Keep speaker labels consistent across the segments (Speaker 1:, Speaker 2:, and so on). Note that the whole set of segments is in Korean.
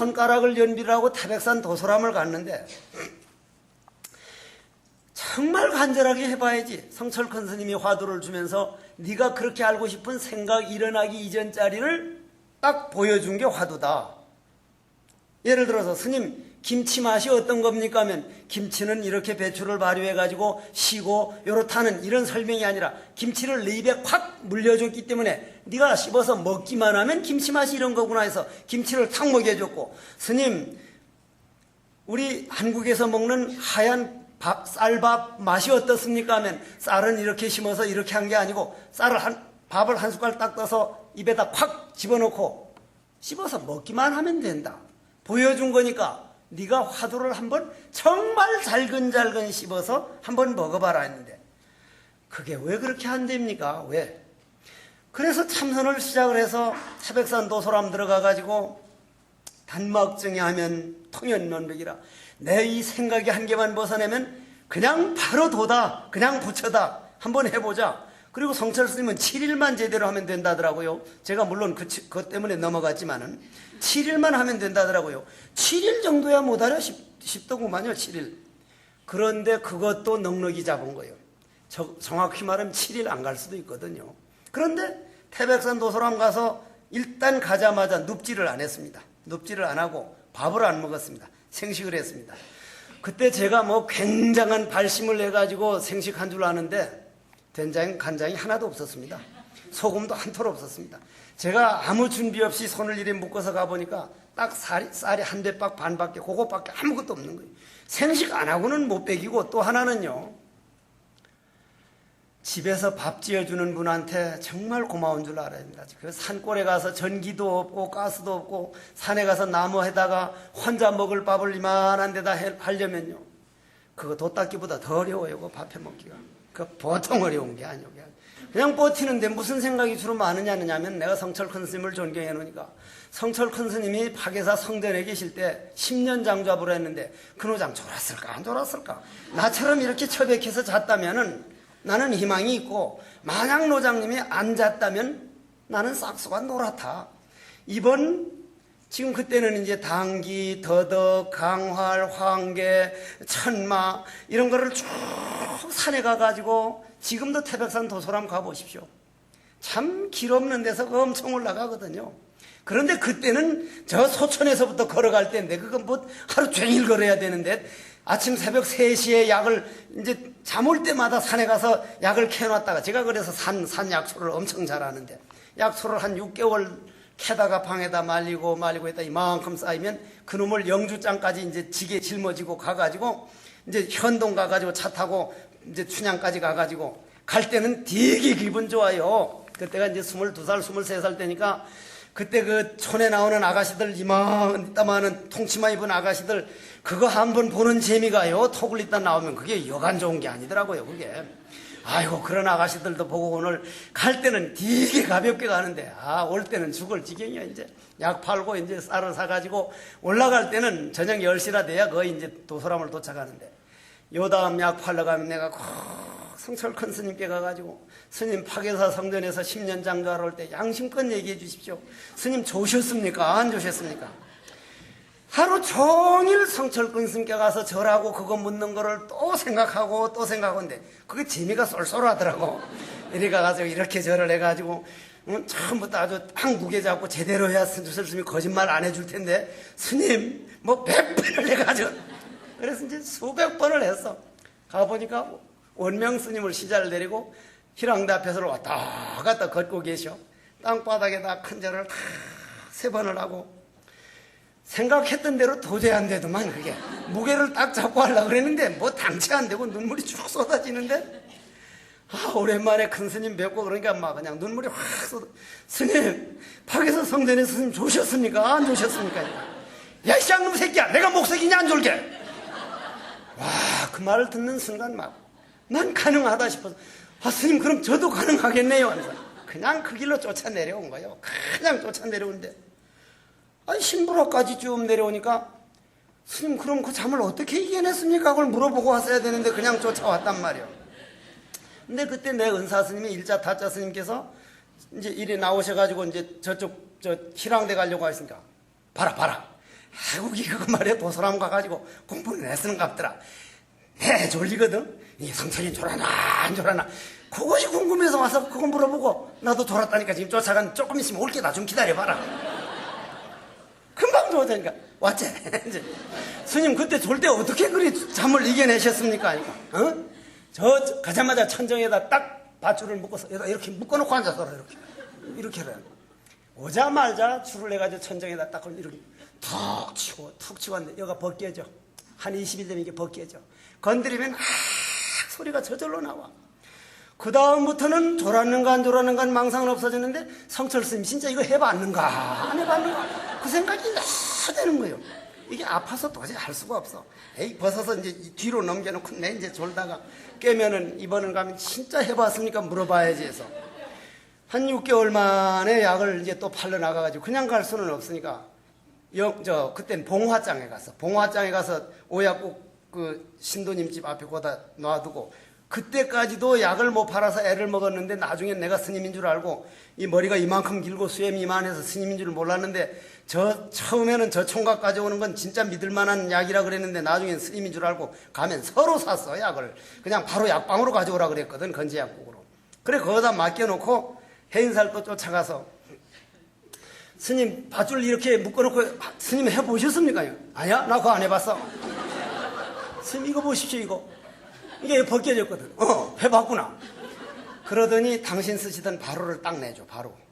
Speaker 1: 손가락을 연비를 하고 태백산 도소람을 갔는데 정말 간절하게 해봐야지. 성철큰 스님이 화두를 주면서 네가 그렇게 알고 싶은 생각 일어나기 이전 자리를 딱 보여준 게 화두다. 예를 들어서 스님 김치 맛이 어떤 겁니까 하면 김치는 이렇게 배추를 발효해가지고 쉬고 요렇다는 이런 설명이 아니라 김치를 네 입에 콱 물려줬기 때문에 네가 씹어서 먹기만 하면 김치 맛이 이런 거구나 해서 김치를 탁 먹여줬고, 스님 우리 한국에서 먹는 하얀 쌀밥 맛이 어떻습니까 하면 쌀은 이렇게 심어서 이렇게 한 게 아니고 밥을 한 숟갈 딱 떠서 입에다 콱 집어넣고 씹어서 먹기만 하면 된다. 보여준 거니까 네가 화두를 한번 정말 잘근잘근 씹어서 한번 먹어봐라 했는데 그게 왜 그렇게 안 됩니까? 왜? 그래서 참선을 시작을 해서 태백산 도소람 들어가가지고 단막정에 하면 통연론백이라 내 이 생각이 한 개만 벗어내면 그냥 바로 도다, 그냥 부처다, 한번 해보자. 그리고 성철 스님은 7일만 제대로 하면 된다더라고요. 제가 물론 그것 때문에 넘어갔지만은 7일만 하면 된다더라고요. 7일 정도야 못하려 싶더구만요. 7일. 그런데 그것도 넉넉히 잡은 거예요. 정확히 말하면 7일 안 갈 수도 있거든요. 그런데 태백산 도소람 가서 일단 가자마자 눕지를 안 했습니다. 눕지를 안 하고 밥을 안 먹었습니다. 생식을 했습니다. 그때 제가 뭐 굉장한 발심을 해가지고 생식한 줄 아는데 된장, 간장이 하나도 없었습니다. 소금도 한 톨 없었습니다. 제가 아무 준비 없이 손을 이래 묶어서 가보니까 딱 쌀이 한 대박 반밖에, 그거밖에 아무것도 없는 거예요. 생식 안 하고는 못 먹이고, 또 하나는요, 집에서 밥 지어주는 분한테 정말 고마운 줄 알아야 됩니다. 그 산골에 가서 전기도 없고 가스도 없고 산에 가서 나무에다가 혼자 먹을 밥을 이만한 데다 하려면요, 그거 도 닦기보다 더 어려워요. 그 밥해 먹기가. 그 보통 어려운 게 아니에요. 그냥 버티는데 무슨 생각이 주로 많으냐면 내가 성철큰 스님을 존경해 놓으니까 성철큰 스님이 파계사 성전에 계실 때 10년 장좌부를 했는데 그 노장 졸았을까 안 졸았을까? 나처럼 이렇게 처백해서 잤다면은 나는 희망이 있고, 만약 노장님이 안 잤다면 나는 싹수가 노랗다. 지금 그때는 이제 당기, 더덕, 강활, 황계, 천마 이런 거를 쭉 산에 가가지고 지금도 태백산 도소람 가보십시오. 참 길 없는 데서 엄청 올라가거든요. 그런데 그때는 저 소천에서부터 걸어갈 때인데 그건 뭐 하루 종일 걸어야 되는데 아침 새벽 3시에 약을 이제 잠 올 때마다 산에 가서 약을 캐놨다가, 제가 그래서 산 약초를 엄청 잘하는데 약초를 한 6개월 캐다가 방에다 말리고 했다 이만큼 쌓이면 그놈을 영주장까지 이제 지게 짊어지고 가가지고 이제 현동 가가지고 차 타고 이제 춘향까지 가가지고 갈 때는 되게 기분 좋아요. 그때가 이제 22살, 23살 때니까 그때 그 촌에 나오는 아가씨들 이만한 통치마 입은 아가씨들 그거 한번 보는 재미가요. 톡을 있다 나오면 그게 여간 좋은 게 아니더라고요. 그게. 아이고 그런 아가씨들도 보고 오늘 갈 때는 되게 가볍게 가는데 올 때는 죽을 지경이야. 이제 약 팔고 이제 쌀을 사가지고 올라갈 때는 저녁 10시나 돼야 거의 이제 도소람을 도착하는데 요 다음 약 팔러 가면 내가 성철큰 스님께 가가지고 스님 파계사 성전에서 10년 장좌를 할 때 양심껏 얘기해 주십시오. 스님 좋으셨습니까? 안 좋으셨습니까? 하루 종일 성철큰 스님께 가서 절하고 그거 묻는 거를 또 생각하는데 그게 재미가 쏠쏠하더라고. 이리 가가지고 이렇게 절을 해가지고 처음부터 아주 딱 무게 잡고 제대로 해야 스님이 거짓말 안 해줄 텐데 스님 뭐 100번을 해가지고 그래서 이제 수백 번을 했어. 가보니까 원명 스님을 시자를 내리고 희랑대 앞에서 왔다 갔다 걷고 계셔. 땅바닥에다 큰 절을 다 3번을 하고 생각했던 대로 도저히 안 되더만. 그게 무게를 딱 잡고 하려고 그랬는데 뭐 당치 안 되고 눈물이 쭉 쏟아지는데 오랜만에 큰 스님 뵙고 그러니까 막 그냥 눈물이 확 쏟아. 스님 파계사 성전에 스님 좋으셨습니까? 안 좋으셨습니까? 야 이 쌍놈 새끼야, 내가 목석이냐 안 졸게? 와, 그 말을 듣는 순간 난 가능하다 싶어서 스님 그럼 저도 가능하겠네요 하면서 그냥 그 길로 쫓아 내려온 거예요. 그냥 쫓아 내려오는데 신부로까지 쭉 내려오니까 스님 그럼 그 잠을 어떻게 이겨냈습니까? 그걸 물어보고 왔어야 되는데 그냥 쫓아왔단 말이에요. 근데 그때 내 은사 스님이 일자 타자 스님께서 이제 이리 나오셔가지고 이제 저쪽 희랑대 가려고 하시니까 봐라 애국이 그거 말이야 도서람 가가지고 공부는 애쓰는 갑더라. 해 졸리거든. 이 성철이 졸아나 안 졸아나 그것이 궁금해서 와서 그거 물어보고 나도 졸았다니까 지금 쫓아간 조금 있으면 올게 나 좀 기다려봐라. 금방 졸았다니까 왔지. 이제 스님 그때 졸 때 어떻게 그리 잠을 이겨내셨습니까? 어? 저 가자마자 천정에다 딱 밧줄을 묶어서 이렇게 묶어놓고 앉아서 이렇게 해라. 오자마자 줄을 내가지고 천정에다 딱 이렇게 툭 치고 왔는데 여기가 벗겨져. 한 20일 되면 이게 벗겨져. 건드리면 소리가 저절로 나와. 그 다음부터는 졸았는가 안 졸았는가 망상은 없어졌는데 성철 스님 진짜 이거 해봤는가 안 해봤는가 그 생각이 다 되는 거예요. 이게 아파서 도저히 할 수가 없어. 에이 벗어서 이제 뒤로 넘겨놓고 내 이제 졸다가 깨면은 이번은 가면 진짜 해봤습니까 물어봐야지 해서 한 6개월 만에 약을 이제 또 팔러 나가가지고 그냥 갈 수는 없으니까 그땐 봉화장에 가서 오약국 그 신도님 집 앞에 거다 놔두고 그때까지도 약을 못 팔아서 애를 먹었는데 나중엔 내가 스님인 줄 알고 이 머리가 이만큼 길고 수염이 이만해서 스님인 줄 몰랐는데 처음에는 저 총각 가져오는 건 진짜 믿을만한 약이라 그랬는데 나중엔 스님인 줄 알고 가면 서로 샀어 약을. 그냥 바로 약방으로 가져오라 그랬거든 건재약국으로. 그래 거기다 맡겨놓고 해인살 또 쫓아가서 스님 밧줄 이렇게 묶어놓고 스님 해보셨습니까? 아니야 나 그거 안 해봤어. 스님 이거 보십시오 이거. 이게 벗겨졌거든. 해봤구나. 그러더니 당신 쓰시던 바로를 딱 내줘.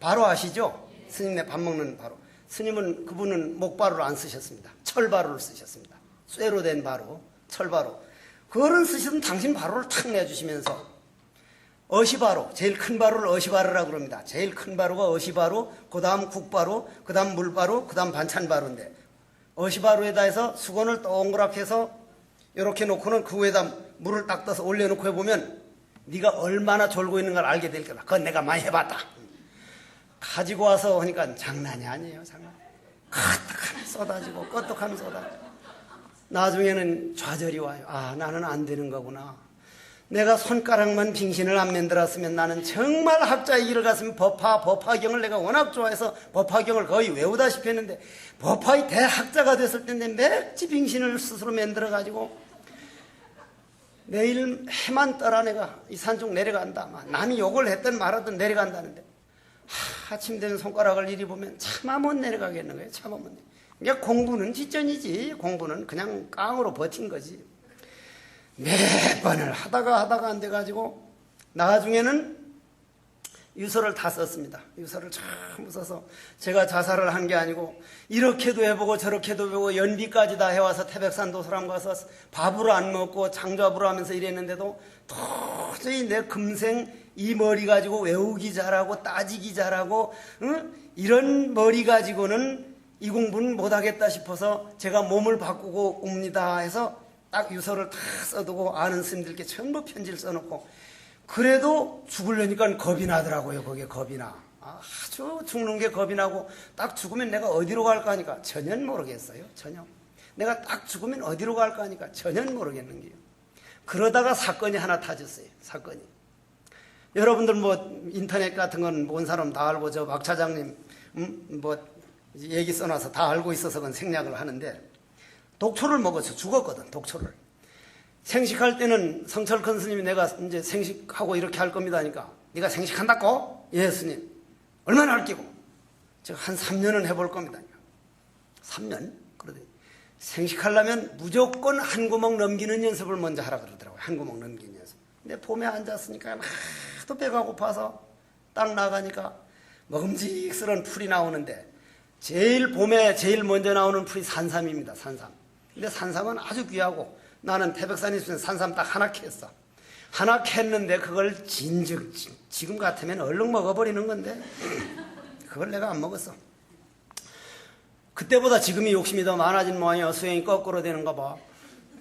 Speaker 1: 바로 아시죠? 스님네 밥 먹는 바로. 스님은 그분은 목바로를 안 쓰셨습니다. 철바로를 쓰셨습니다. 쇠로 된 바로, 철바로. 그거를 쓰시던 당신 바로를 탁 내주시면서 어시바로, 제일 큰 바로를 어시바로라고 그럽니다. 제일 큰 바로가 어시바로, 그 다음 국바로, 그 다음 물바로, 그 다음 반찬바로인데 어시바로에다 해서 수건을 동그랗게 해서 이렇게 놓고는 그 위에다 물을 딱 떠서 올려놓고 해보면 네가 얼마나 졸고 있는 걸 알게 될 거다. 그건 내가 많이 해봤다. 가지고 와서 하니까 장난이 아니에요. 장난. 껐떡하면 쏟아지고 껐떡하면 쏟아지고 나중에는 좌절이 와요. 아 나는 안 되는 거구나. 내가 손가락만 빙신을 안 만들었으면 나는 정말 학자의 길을 갔으면 법화경을 내가 워낙 좋아해서 법화경을 거의 외우다시피 했는데 법화의 대학자가 됐을 텐데 맥지 빙신을 스스로 만들어가지고 내일 해만 떠라 내가 이 산쪽 내려간다. 남이 욕을 했든 말하든 내려간다는데 아침 되면 손가락을 이리 보면 차마 못 내려가겠는 거예요. 차마 못 내려. 그러니까 공부는 뒷전이지. 공부는 그냥 깡으로 버틴 거지. 몇 번을 하다가 안 돼가지고 나중에는 유서를 다 썼습니다. 유서를 참 써서 제가 자살을 한 게 아니고 이렇게도 해보고 저렇게도 해보고 연비까지 다 해와서 태백산 도서람 가서 밥을 안 먹고 장좌부를 하면서 이랬는데도 도저히 내 금생 이 머리 가지고 외우기 잘하고 따지기 잘하고 이런 머리 가지고는 이 공부는 못하겠다 싶어서 제가 몸을 바꾸고 옵니다 해서 딱 유서를 다 써두고 아는 스님들께 전부 편지를 써놓고 그래도 죽으려니까 겁이 나더라고요. 거기에 겁이 나. 아주 죽는 게 겁이 나고 딱 죽으면 내가 어디로 갈까 하니까 전혀 모르겠어요. 전혀. 내가 딱 죽으면 어디로 갈까 하니까 전혀 모르겠는 게요. 그러다가 사건이 하나 터졌어요. 사건이. 여러분들 뭐 인터넷 같은 건 본 사람 다 알고 저 박 차장님 뭐 얘기 써놔서 다 알고 있어서 그건 생략을 하는데 독초를 먹어서 죽었거든. 독초를. 생식할 때는 성철 큰 스님이 내가 이제 생식하고 이렇게 할 겁니다 하니까 네가 생식한다고? 예 스님. 얼마나 할게고? 제가 한 3년은 해볼 겁니다. 3년? 그러더니 생식하려면 무조건 한 구멍 넘기는 연습을 먼저 하라 그러더라고요. 한 구멍 넘기는 연습. 근데 봄에 앉았으니까 하도 배가 고파서 딱 나가니까 먹음직스러운 풀이 나오는데 제일 봄에 제일 먼저 나오는 풀이 산삼입니다. 산삼. 근데 산삼은 아주 귀하고 나는 태백산에 있으면 산삼 딱 하나 캤어. 하나 캤는데 그걸 지금 같으면 얼른 먹어버리는 건데 그걸 내가 안 먹었어. 그때보다 지금이 욕심이 더 많아진 모양이야. 수행이 거꾸로 되는가 봐.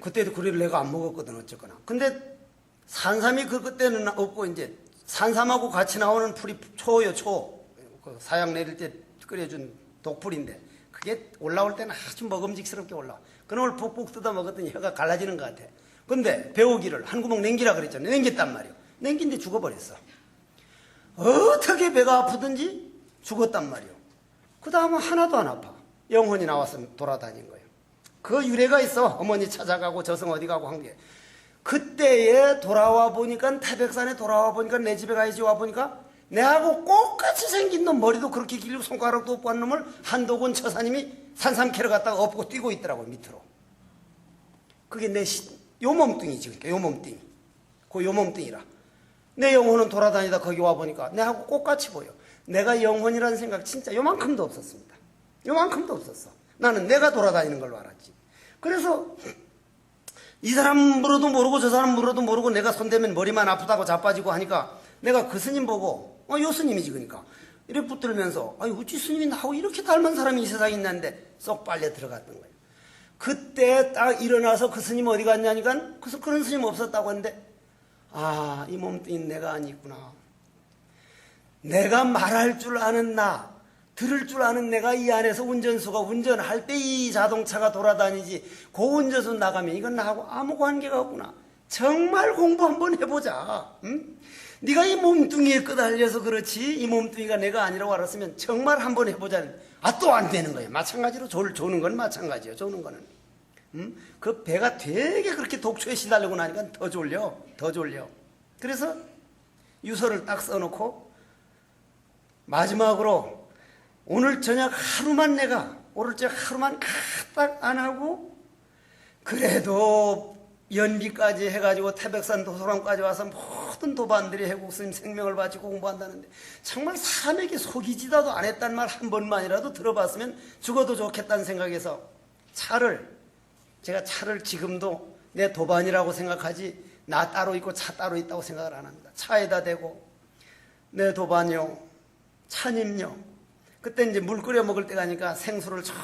Speaker 1: 그때도 그래도 내가 안 먹었거든 어쨌거나. 근데 산삼이 그때는 없고 이제 산삼하고 같이 나오는 풀이 초요 초. 그 사약 내릴 때 끓여준 독풀인데 그게 올라올 때는 아주 먹음직스럽게 올라와. 그놈을 푹푹 뜯어 먹었더니 혀가 갈라지는 것 같아. 근데 배우기를 한 구멍 냉기라 그랬잖아. 냉겼단 말이야. 냉긴데 죽어버렸어. 어떻게 배가 아프든지 죽었단 말이야. 그 다음은 하나도 안 아파. 영혼이 나와서 돌아다닌 거예요. 그 유래가 있어. 어머니 찾아가고 저승 어디 가고 한 게. 그때에 돌아와 보니까, 태백산에 돌아와 보니까, 내 집에 가야지 와 보니까 내하고 똑같이 생긴 놈, 머리도 그렇게 길고 손가락도 없고 한 놈을 한도군 처사님이 산삼캐러 갔다가 엎고 뛰고 있더라고요, 밑으로. 그게 요 몸뚱이지. 그러니까 요 몸뚱이. 요 몸뚱이라. 내 영혼은 돌아다니다 거기 와 보니까 내하고 똑같이 보여. 내가 영혼이라는 생각 진짜 요만큼도 없었습니다. 요만큼도 없었어. 나는 내가 돌아다니는 걸로 알았지. 그래서 이 사람 물어도 모르고 저 사람 물어도 모르고 내가 손대면 머리만 아프다고 자빠지고 하니까 내가 그 스님 보고 요 스님이지. 그러니까 이렇게 붙들면서 어찌 스님이 나하고 이렇게 닮은 사람이 이 세상에 있는데 쏙 빨려 들어갔던 거예요. 그때 딱 일어나서 그 스님 어디 갔냐니까 그런 스님 없었다고 했는데, 이 몸뚱이 내가 아니구나. 내가 말할 줄 아는 나, 들을 줄 아는 내가 이 안에서 운전수가 운전할 때 이 자동차가 돌아다니지, 그 운전수 나가면 이건 나하고 아무 관계가 없구나. 정말 공부 한번 해보자. 응? 네가 이 몸뚱이에 끄달려서 그렇지 이 몸뚱이가 내가 아니라고 알았으면 정말 한번 해보자. 또 안 되는 거예요. 마찬가지로 조는 건 마찬가지예요. 조는 거는. 그 배가 되게 그렇게 독초에 시달리고 나니까 더 졸려. 그래서 유서를 딱 써놓고 마지막으로 오늘 저녁 하루만 까딱 안 하고 그래도 연비까지 해가지고 태백산 도서관까지 와서 모든 도반들이 해국스님 생명을 바치고 공부한다는데 정말 사람에게 속이지도 안 했단 말 한 번만이라도 들어봤으면 죽어도 좋겠다는 생각에서 제가 차를 지금도 내 도반이라고 생각하지 나 따로 있고 차 따로 있다고 생각을 안 합니다. 차에다 대고 내 도반요, 차님요. 그때 이제 물 끓여 먹을 때 가니까 생수를 저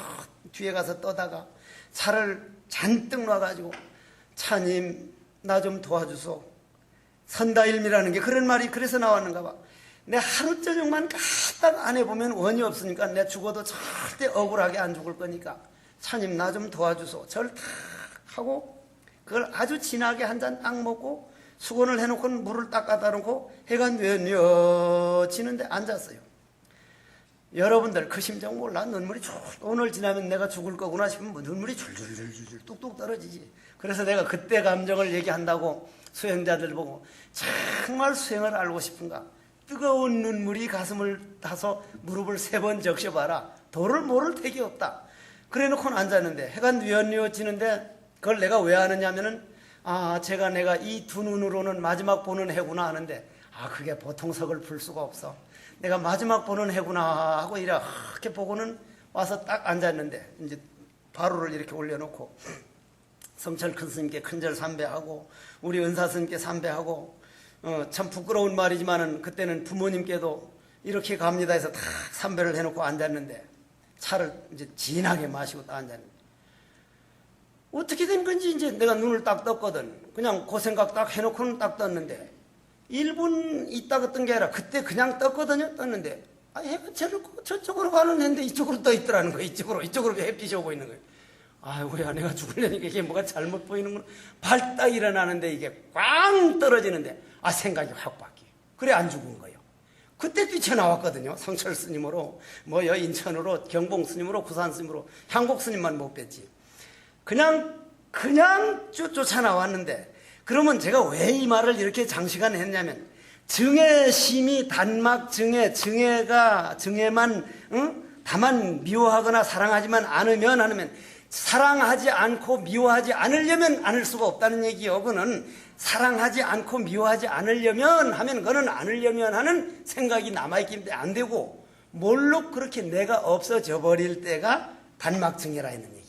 Speaker 1: 뒤에 가서 떠다가 차를 잔뜩 놔가지고 차님 나 좀 도와주소. 선다일미라는 게 그런 말이 그래서 나왔는가 봐. 내 하루 저녁만 까딱 안 해보면 원이 없으니까 내 죽어도 절대 억울하게 안 죽을 거니까 차님 나 좀 도와주소. 절 탁 하고 그걸 아주 진하게 한 잔 딱 먹고 수건을 해놓고 물을 딱 갖다 놓고 해가 뉘어지는데 앉았어요. 여러분들 그 심정 몰라? 눈물이 오늘 지나면 내가 죽을 거구나 싶으면 눈물이 줄줄줄줄 뚝뚝 떨어지지. 그래서 내가 그때 감정을 얘기한다고 수행자들 보고 정말 수행을 알고 싶은가? 뜨거운 눈물이 가슴을 타서 무릎을 3번 적셔봐라. 도를 모를 택이 없다. 그래 놓고는 앉았는데 해가 뉘어지는데 그걸 내가 왜 아느냐 하면은 내가 이 두 눈으로는 마지막 보는 해구나 하는데 그게 보통 석을 풀 수가 없어. 내가 마지막 보는 해구나 하고 이렇게 보고는 와서 딱 앉았는데 이제 바로를 이렇게 올려놓고 성철 큰 스님께 큰절 삼배하고 우리 은사 스님께 삼배하고 참 부끄러운 말이지만은 그때는 부모님께도 이렇게 갑니다 해서 딱 삼배를 해놓고 앉았는데 차를 이제 진하게 마시고 딱 앉았는데 어떻게 된 건지 이제 내가 눈을 딱 떴거든. 그냥 그 생각 딱 해놓고는 딱 떴는데 1분 있다가 뜬 게 아니라 그때 그냥 떴거든요. 떴는데 해가 저쪽으로 가는 애인데 이쪽으로 떠 있더라는 거예요. 이쪽으로 햇빛이 오고 있는 거예요. 아이고야 내가 죽으려니까 이게 뭐가 잘못 보이는구나. 발 딱 일어나는데 이게 꽝 떨어지는데 생각이 확 바뀌어요. 그래 안 죽은 거예요. 그때 뛰쳐나왔거든요. 성철 스님으로 인천으로 경봉 스님으로 구산 스님으로 향곡 스님만 못 뵀지. 그냥 쫓아나왔는데 그러면 제가 왜 이 말을 이렇게 장시간 했냐면 증애심이 단막 증애만 다만 미워하거나 사랑하지만 않으면 사랑하지 않고 미워하지 않으려면 않을 수가 없다는 얘기요. 그거는 사랑하지 않고 미워하지 않으려면 하면 그거는 않으려면 하는 생각이 남아있기 때문에 안 되고 몰록 그렇게 내가 없어져 버릴 때가 단막증애라 했는 얘기.